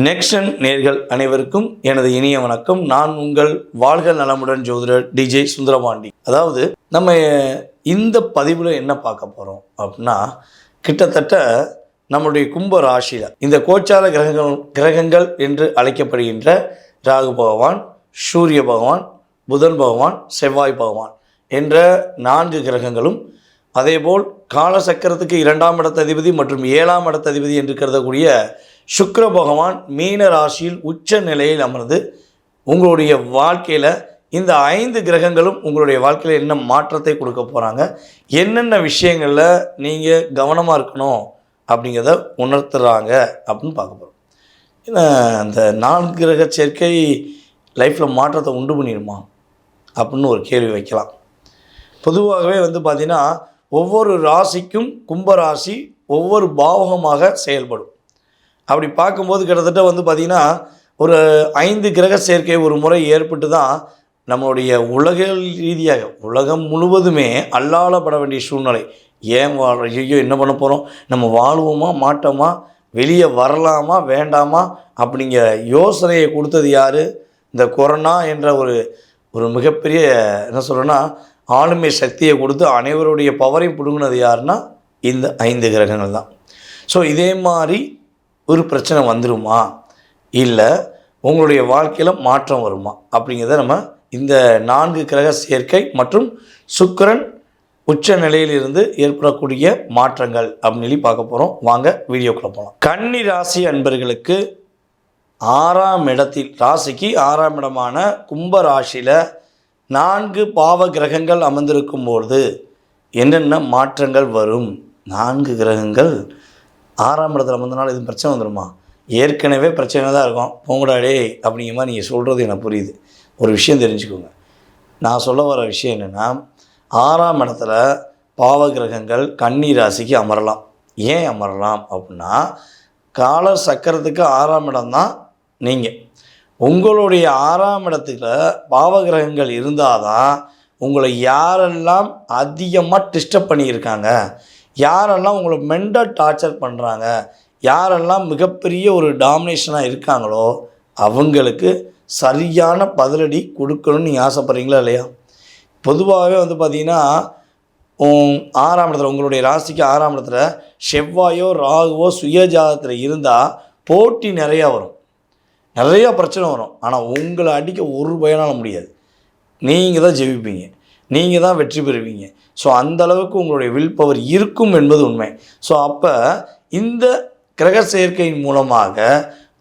நெக்ஸ்டன் நேர்கள் அனைவருக்கும் எனது இனிய வணக்கம். நான் உங்கள் வாழ்க நலமுடன் ஜோதிடர் டிஜே சுந்தரபாண்டி. அதாவது நம்ம இந்த பதிவில் என்ன பார்க்க போகிறோம் அப்படின்னா, கிட்டத்தட்ட நம்முடைய கும்ப ராசியில் இந்த கோச்சார கிரகங்கள் என்று அழைக்கப்படுகின்ற ராகு பகவான், சூரிய பகவான், புதன் பகவான், செவ்வாய் பகவான் என்ற 4 கிரகங்களும், அதேபோல் காலசக்கரத்துக்கு 2ஆம் இடத்ததிபதி மற்றும் 7ஆம் இடத்ததிபதி என்று கருதக்கூடிய சுக்கிர பகவான் மீன ராசியில் உச்ச நிலையில் அமர்ந்து உங்களுடைய வாழ்க்கையில் இந்த 5 கிரகங்களும் உங்களுடைய வாழ்க்கையில் என்ன மாற்றத்தை கொடுக்க போகிறாங்க, என்னென்ன விஷயங்களில் நீங்கள் கவனமாக இருக்கணும் அப்படிங்கிறத உணர்த்துறாங்க அப்படின்னு பார்க்க போகிறோம். ஏன்னா அந்த 4 கிரக சேர்க்கை லைஃப்பில் மாற்றத்தை உண்டு பண்ணிடுமா அப்படின்னு ஒரு கேள்வி வைக்கலாம். பொதுவாகவே பார்த்திங்கன்னா ஒவ்வொரு ராசிக்கும் கும்பராசி ஒவ்வொரு பாவகமாக செயல்படும். அப்படி பார்க்கும்போது கிட்டத்தட்ட பார்த்திங்கன்னா ஒரு 5 கிரக சேர்க்கை ஒரு முறை ஏற்பட்டு தான் நம்மளுடைய உலக ரீதியாக உலகம் முழுவதுமே அல்லாளப்பட வேண்டிய சூழ்நிலை. ஏன் ஐயோ என்ன பண்ண போகிறோம், நம்ம வாழுவோமா மாட்டோமா, வெளியே வரலாமா வேண்டாமா அப்படிங்கிற யோசனையை கொடுத்தது யார்? இந்த கொரோனா என்ற ஒரு மிகப்பெரிய என்ன சொல்கிறேன்னா ஆளுமை சக்தியை கொடுத்து அனைவருடைய பவரையும் பிடுங்கினது யாருன்னா இந்த 5 கிரகங்கள் தான். ஸோ இதே மாதிரி ஒரு பிரச்சனை வந்துடுமா, இல்லை உங்களுடைய வாழ்க்கையில் மாற்றம் வருமா அப்படிங்கிறத நம்ம இந்த 4 கிரக சேர்க்கை மற்றும் சுக்கிரன் உச்ச நிலையிலிருந்து ஏற்படக்கூடிய மாற்றங்கள் அப்படின்னு சொல்லி பார்க்க போகிறோம். வாங்க வீடியோக்குள்ளே போகலாம். கன்னி ராசி அன்பர்களுக்கு 6ஆம் இடத்தில், ராசிக்கு 6ஆம் இடமான கும்ப ராசியில் 4 பாவ கிரகங்கள் அமர்ந்திருக்கும்போது என்னென்ன மாற்றங்கள் வரும்? 4 கிரகங்கள் 6ஆம் இடத்துல அமர்ந்தனால இது பிரச்சனை வந்துடுமா? ஏற்கனவே பிரச்சனை தான் இருக்கும். போங்கடாடே அப்படிங்கிற மாதிரி நீங்கள் சொல்கிறது எனக்கு புரியுது. ஒரு விஷயம் தெரிஞ்சுக்கோங்க. நான் சொல்ல வர விஷயம் என்னென்னா, 6ஆம் இடத்துல பாவ கிரகங்கள் கன்னி ராசிக்கு அமரலாம். ஏன் அமரலாம் அப்படின்னா, கால சக்கரத்துக்கு 6ஆம் இடம் தான். நீங்கள் உங்களுடைய 6ஆம் இடத்துல பாவ கிரகங்கள் இருந்தால் தான் உங்களை யாரெல்லாம் அதிகமாக டிஸ்டர்ப் பண்ணியிருக்காங்க, யாரெல்லாம் உங்களை மென்டல் டார்ச்சர் பண்ணுறாங்க, யாரெல்லாம் மிகப்பெரிய ஒரு டாமினேஷனாக இருக்காங்களோ அவங்களுக்கு சரியான பதிலடி கொடுக்கணும்னு நீங்கள் ஆசைப்பட்றீங்களா இல்லையா? பொதுவாகவே பார்த்திங்கன்னா 6ஆம் இடத்துல உங்களுடைய ராசிக்கு 6ஆம் இடத்துல செவ்வாயோ ராகுவோ சுயஜாதத்தில் இருந்தால் போட்டி நிறையா வரும், நிறையா பிரச்சனை வரும். ஆனால் உங்களை அடிக்க ஒரு பயனால் முடியாது. நீங்கள் தான் ஜெயிப்பீங்க, நீங்கள் தான் வெற்றி பெறுவீங்க. ஸோ அந்தளவுக்கு உங்களுடைய வில் பவர் இருக்கும் என்பது உண்மை. ஸோ அப்போ இந்த கிரக சேர்க்கையின் மூலமாக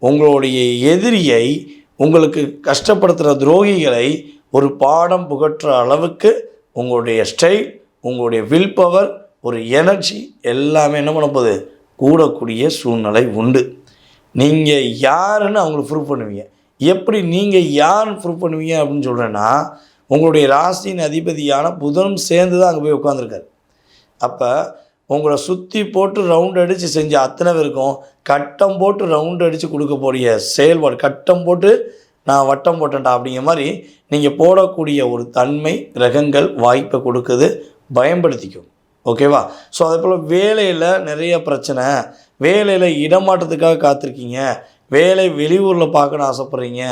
உங்களுடைய எதிரியை, உங்களுக்கு கஷ்டப்படுத்துகிற துரோகிகளை ஒரு பாடம் புகற்ற அளவுக்கு உங்களுடைய ஸ்டைல், உங்களுடைய வில் பவர், ஒரு எனர்ஜி எல்லாமே என்ன பண்ண போகுது, கூடக்கூடிய சூழ்நிலை உண்டு. நீங்கள் யாருன்னு அவங்களுக்கு ப்ரூவ் பண்ணுவீங்க. எப்படி நீங்கள் யாருன்னு ப்ரூவ் பண்ணுவீங்க அப்படின்னு சொல்கிறேன்னா, உங்களுடைய ராசியின் அதிபதியான புதனும் சேர்ந்து தான் அங்கே போய் உட்காந்துருக்காரு. அப்போ உங்களை சுற்றி போட்டு ரவுண்ட் அடித்து செஞ்ச அத்தனை பேருக்கும் கட்டம் போட்டு ரவுண்ட் அடித்து கொடுக்கக்கூடிய செயல்பாடு, கட்டம் போட்டு நான் வட்டம் போட்டேன்டா அப்படிங்கிற மாதிரி நீங்கள் போடக்கூடிய ஒரு தன்மை கிரகங்கள் வாய்ப்பை கொடுக்குது. பயன்படுத்திக்கும். ஓகேவா? ஸோ அதே போல் வேலையில் நிறைய பிரச்சனை, வேலையில் இடமாற்றத்துக்காக காத்திருக்கீங்க, வேலை வெளியூரில் பார்க்கணுன்னு ஆசைப்பட்றீங்க,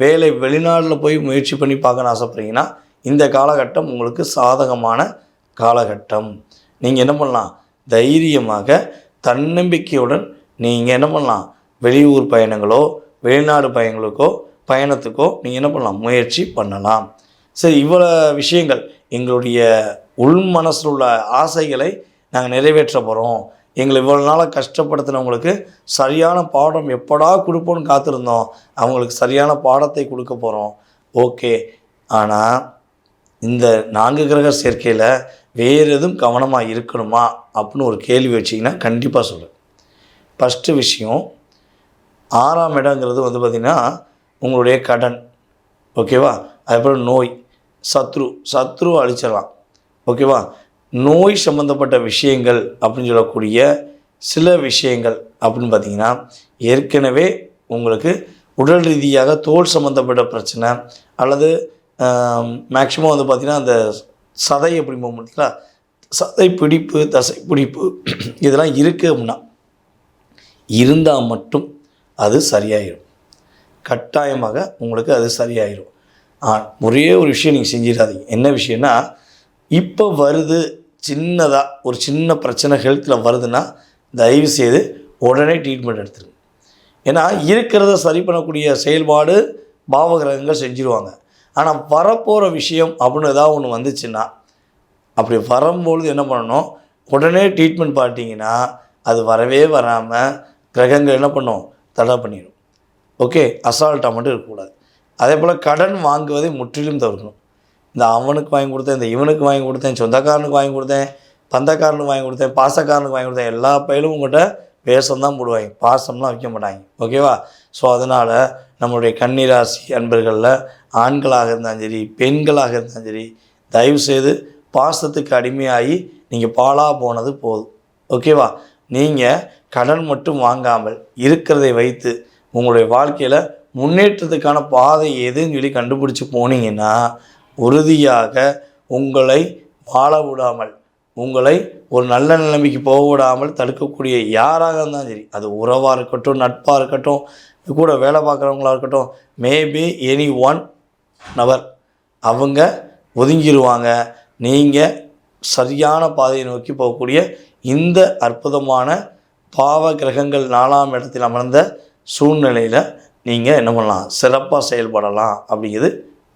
வேலை வெளிநாட்டில் போய் முயற்சி பண்ணி பார்க்கணுன்னு ஆசைப்பட்றீங்கன்னா இந்த காலகட்டம் உங்களுக்கு சாதகமான காலகட்டம். நீங்கள் என்ன பண்ணலாம், தைரியமாக தன்னம்பிக்கையுடன் நீங்கள் என்ன பண்ணலாம், வெளியூர் பயணங்களோ வெளிநாடு பயணத்துக்கோ நீங்கள் என்ன பண்ணலாம், முயற்சி பண்ணலாம். சரி, இவ்வளோ விஷயங்கள் எங்களுடைய உள் மனசில் உள்ள ஆசைகளை நாங்கள் நிறைவேற்ற போகிறோம், எங்களை இவ்வளோ நாளாக கஷ்டப்படுத்தினவங்களுக்கு சரியான பாடம் எப்படா கொடுப்போன்னு காத்திருந்தோம், அவங்களுக்கு சரியான பாடத்தை கொடுக்க போகிறோம். ஓகே, ஆனால் இந்த 4 கிரக சேர்க்கையில் வேறு எதுவும் கவனமாக இருக்கணுமா அப்படின்னு ஒரு கேள்வி வச்சிங்கன்னா கண்டிப்பாக சொல்கிறேன். ஃபஸ்ட்டு விஷயம், 6ஆம் இடங்கிறது பார்த்திங்கன்னா உங்களுடைய கடன். ஓகேவா? அதுக்கப்புறம் நோய், சத்ரு அழிச்சிடலாம். ஓகேவா? நோய் சம்மந்தப்பட்ட விஷயங்கள் அப்படின்னு சொல்லக்கூடிய சில விஷயங்கள் அப்படின்னு பார்த்திங்கன்னா, ஏற்கனவே உங்களுக்கு உடல் ரீதியாக தோல் சம்மந்தப்பட்ட பிரச்சனை அல்லது மேக்சிமம் பார்த்திங்கன்னா அந்த சதை எப்படி பார்த்தீங்களா, சதை பிடிப்பு, தசை பிடிப்பு இதெல்லாம் இருக்குது அப்படின்னா இருந்தால் மட்டும் அது சரியாயிடும். கட்டாயமாக உங்களுக்கு அது சரியாயிடும். ஒரே ஒரு விஷயம் நீங்கள் செஞ்சிடாதீங்க. என்ன விஷயம்னா, இப்போ வருது சின்னதாக ஒரு சின்ன பிரச்சனை ஹெல்த்தில் வருதுன்னா தயவுசெய்து உடனே ட்ரீட்மெண்ட் எடுத்துருங்க. ஏன்னா இருக்கிறத சரி பண்ணக்கூடிய செயல்பாடு பாவகிரகங்கள் செஞ்சுருவாங்க. ஆனால் வரப்போகிற விஷயம் அப்படின்னு ஏதாவது ஒன்று வந்துச்சுன்னா, அப்படி வரும்பொழுது என்ன பண்ணணும், உடனே ட்ரீட்மெண்ட் பார்த்தீங்கன்னா அது வரவே வராமல் கிரகங்கள் என்ன பண்ணும், தடை பண்ணிடும். ஓகே, அசால்ட்டாக மட்டும் இருக்கக்கூடாது. அதே போல் கடன் வாங்குவதை முற்றிலும் தவிர்க்கணும். இந்த அவனுக்கு வாங்கி கொடுத்தேன், இந்த இவனுக்கு வாங்கி கொடுத்தேன், சொந்தக்காரனுக்கு வாங்கி கொடுத்தேன், பந்தக்காரனுக்கு வாங்கி கொடுத்தேன், பாசக்காரனுக்கு வாங்கி கொடுத்தேன், எல்லா பயிலும் உங்கள்கிட்ட வேஷம்தான் போடுவாங்க, பாசம்லாம் வைக்க மாட்டாங்க. ஓகேவா? ஸோ அதனால் நம்மளுடைய கன்னிராசி அன்பர்களில் ஆண்களாக இருந்தாலும் சரி, பெண்களாக இருந்தாலும் சரி, தயவுசெய்து பாசத்துக்கு அடிமையாகி நீங்கள் பாழாக போனது போதும். ஓகேவா? நீங்கள் கடன் மட்டும் வாங்காமல் இருக்கிறதை வைத்து உங்களுடைய வாழ்க்கையில் முன்னேற்றத்துக்கான பாதை எதுன்னு சொல்லி கண்டுபிடிச்சி போனீங்கன்னா உறுதியாக உங்களை வாழ விடாமல், உங்களை ஒரு நல்ல நிலைமைக்கு போக விடாமல் தடுக்கக்கூடிய யாராக இருந்தாலும் சரி, அது உறவாக இருக்கட்டும், நட்பாக இருக்கட்டும், கூட வேலை பார்க்குறவங்களாக இருக்கட்டும், மேபி எனி ஒன் நபர், அவங்க ஒதுங்கிடுவாங்க. நீங்கள் சரியான பாதையை நோக்கி போகக்கூடிய இந்த அற்புதமான பாவ கிரகங்கள் 4ஆம் இடத்தில் அமர்ந்த சூழ்நிலையில் நீங்கள் என்ன பண்ணலாம், சிறப்பாக செயல்படலாம் அப்படிங்கிறது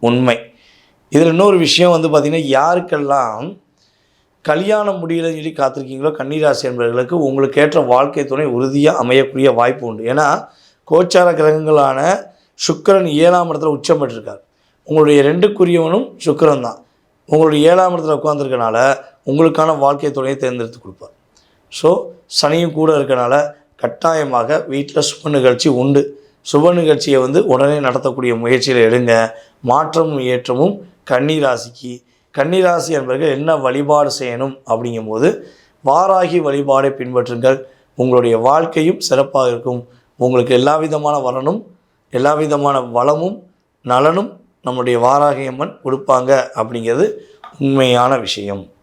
உண்மை. இதில் இன்னொரு விஷயம் பார்த்திங்கன்னா, யாருக்கெல்லாம் கல்யாணம் முடியலன்னு சொல்லி காத்திருக்கீங்களோ கன்னிராசி என்பவர்களுக்கு உங்களுக்கு ஏற்ற வாழ்க்கை துணை உறுதியாக அமையக்கூடிய வாய்ப்பு உண்டு. ஏன்னா கோச்சார கிரகங்களான சுக்கிரன் 7ஆம் இடத்துல உச்சம் பெற்றிருக்கார். உங்களுடைய 2க்குரியவனும் சுக்கிரன் தான். உங்களுடைய 7ஆம் இடத்துல உட்காந்துருக்கனால உங்களுக்கான வாழ்க்கை துணையை தேர்ந்தெடுத்து கொடுப்பார். ஸோ சனியும் கூட இருக்கனால கட்டாயமாக வீட்டில் சுப நிகழ்ச்சி உண்டு. சுப நிகழ்ச்சியை உடனே நடத்தக்கூடிய முயற்சியில் எடுங்க. மாற்றமும் ஏற்றமும் கன்னிராசிக்கு. கன்னிராசி என்பவர்கள் என்ன வழிபாடு செய்யணும் அப்படிங்கும்போது வாராகி வழிபாடை பின்பற்றுங்கள். உங்களுடைய வாழ்க்கையும் சிறப்பாக இருக்கும். உங்களுக்கு எல்லா விதமான வரனும் எல்லா விதமான வளமும் நலனும் நம்முடைய வாராகி அம்மன் கொடுப்பாங்க அப்படிங்கிறது உண்மையான விஷயம்.